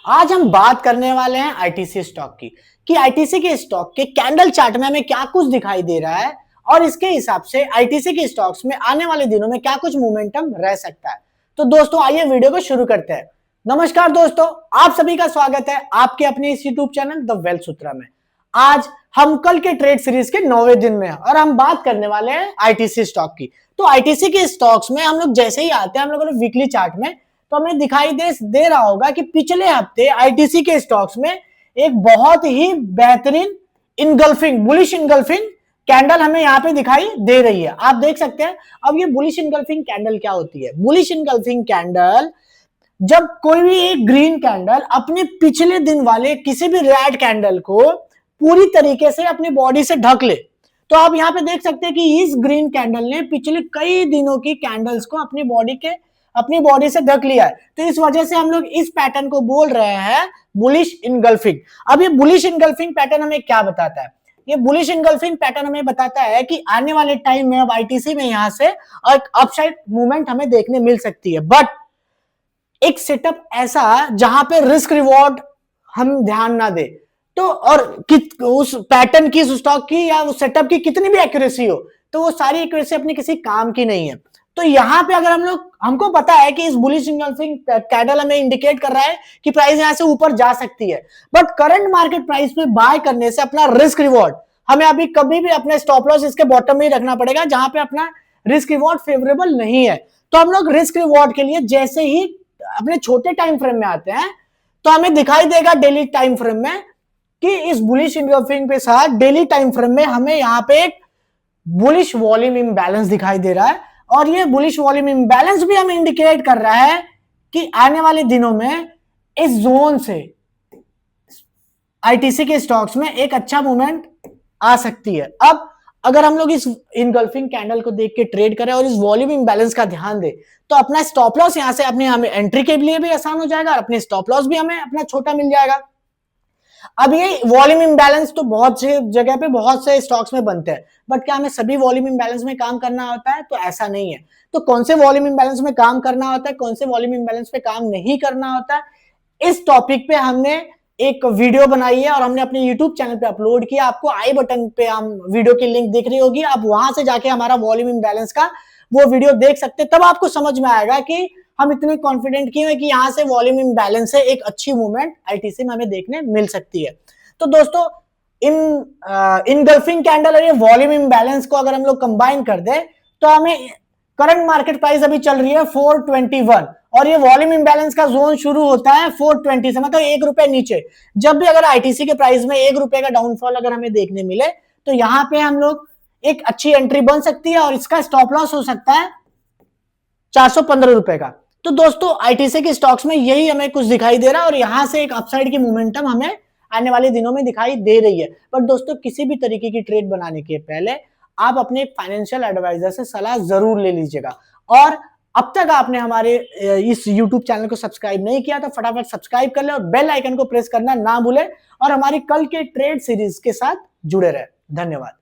आज हम बात करने वाले हैं आईटीसी स्टॉक की कि आईटीसी के स्टॉक के कैंडल चार्ट में हमें क्या कुछ दिखाई दे रहा है और इसके हिसाब से आईटीसी के स्टॉक्स में आने वाले दिनों में क्या कुछ मोमेंटम रह सकता है। तो दोस्तों आइए वीडियो को शुरू करते हैं। नमस्कार दोस्तों, आप सभी का स्वागत है आपके अपने इस यूट्यूब चैनल द वेल्थ सूत्रा में। आज हम कल के ट्रेड सीरीज के 9वें दिन में हैं और हम बात करने वाले हैं आईटीसी स्टॉक की। तो आईटीसी के स्टॉक्स में हम लोग जैसे ही आते हैं हम लोगों ने वीकली चार्ट में तो हमें दिखाई दे रहा होगा कि पिछले हफ्ते आईटीसी के स्टॉक्स में एक बहुत ही बेहतरीन इनगल्फिंग बुलिश इनगल्फिंग कैंडल हमें यहां पे दिखाई दे रही है। आप देख सकते हैं। अब ये बुलिश इनगल्फिंग कैंडल क्या होती है? बुलिश इनगल्फिंग कैंडल जब कोई भी एक ग्रीन कैंडल अपने पिछले दिन वाले किसी भी रेड कैंडल को पूरी तरीके से अपनी बॉडी से ढक ले। तो आप यहां पे देख सकते हैं कि इस ग्रीन कैंडल ने पिछले कई दिनों की कैंडल्स को अपनी बॉडी से ढक लिया है। तो इस वजह से हम लोग इस पैटर्न को बोल रहे हैं बुलिश इनगल्फिंग। अब ये बुलिश इनगल्फिंग पैटर्न हमें क्या बताता है? ये बुलिश इनगल्फिंग पैटर्न हमें बताता है कि आने वाले टाइम में अब आईटीसी में यहां से एक अपसाइड मूवमेंट हमें देखने मिल सकती है, बट एक सेटअप ऐसा जहां पे रिस्क रिवॉर्ड हम ध्यान ना दे तो और उस पैटर्न की, उस स्टॉक की या उस सेटअप की कितनी भी एक्यूरेसी हो तो वो सारी एक्यूरेसी अपनी किसी काम की नहीं है। तो यहां पे अगर हमको पता है कि इस बुलिश इनगल्फिंग कैंडल हमें इंडिकेट कर रहा है कि प्राइस यहां से ऊपर जा सकती है, बट करंट मार्केट प्राइस में बाय करने से अपना रिस्क रिवॉर्ड हमें अभी कभी भी अपने स्टॉप लॉस इसके बॉटम में ही रखना पड़ेगा जहां पे अपना रिस्क रिवॉर्ड फेवरेबल नहीं है। तो हम लोग रिस्क रिवॉर्ड के लिए जैसे ही अपने छोटे टाइम फ्रेम में आते हैं तो हमें दिखाई देगा डेली टाइम फ्रेम में कि इस बुलिश इनगल्फिंग के साथ डेली टाइम फ्रेम में हमें यहां पे एक बुलिश वॉल्यूम इम्बैलेंस दिखाई दे रहा है और ये बुलिश वॉल्यूम इम्बैलेंस भी हमें इंडिकेट कर रहा है कि आने वाले दिनों में इस जोन से आईटीसी के स्टॉक्स में एक अच्छा मूवमेंट आ सकती है। अब अगर हम लोग इस इनगल्फिंग कैंडल को देख के ट्रेड करें और इस वॉल्यूम इम्बैलेंस का ध्यान दें तो अपना स्टॉप लॉस यहां से अपने हमें एंट्री के लिए भी आसान हो जाएगा और अपने स्टॉप लॉस भी हमें अपना छोटा मिल जाएगा। अब ये वॉल्यूम इम्बैलेंस तो बहुत से जगह पे बहुत से स्टॉक्स में बनते हैं, बट क्या हमें सभी वॉल्यूम इम्बैलेंस में काम करना होता है? तो ऐसा नहीं है। तो कौन से वॉल्यूम इम्बैलेंस में काम करना होता है, कौन से वॉल्यूम इम्बैलेंस पे काम नहीं करना होता है, इस टॉपिक पे हमने एक वीडियो बनाई है और हमने अपने YouTube चैनल पे अपलोड किया। आपको आई बटन पे हम वीडियो की लिंक दिख रही होगी, आप वहां से जाके हमारा वॉल्यूम इम्बैलेंस का वो वीडियो देख सकते हैं। तब आपको समझ में आएगा कि हम इतने कॉन्फिडेंट क्यों है कि यहां से वॉल्यूम इम्बैलेंस से एक अच्छी मूवमेंट आईटीसी में हमें देखने मिल सकती है। तो दोस्तों इनगल्फिंग कैंडल और ये वॉल्यूम इम्बैलेंस को अगर हम लोग कंबाइन कर दे तो हमें करंट मार्केट प्राइस अभी चल रही है 421 और ये वॉल्यूम इम्बैलेंस का जोन शुरू होता है 420 से, मतलब ₹1 नीचे। जब भी अगर आईटीसी के प्राइस में ₹1 का डाउनफॉल अगर हमें देखने मिले तो यहां पे हम लोग एक अच्छी एंट्री बन सकती है और इसका स्टॉप लॉस हो सकता है ₹415 का। तो दोस्तों आईटीसी के स्टॉक्स में यही हमें कुछ दिखाई दे रहा है और यहां से एक अपसाइड की मोमेंटम हमें आने वाले दिनों में दिखाई दे रही है। बट दोस्तों किसी भी तरीके की ट्रेड बनाने के पहले आप अपने फाइनेंशियल एडवाइजर से सलाह जरूर ले लीजिएगा। और अब तक आपने हमारे इस YouTube चैनल को सब्सक्राइब नहीं किया तो फटाफट सब्सक्राइब कर ले और बेल आइकन को प्रेस करना ना भूले और हमारी कल के ट्रेड सीरीज के साथ जुड़े रहे। धन्यवाद।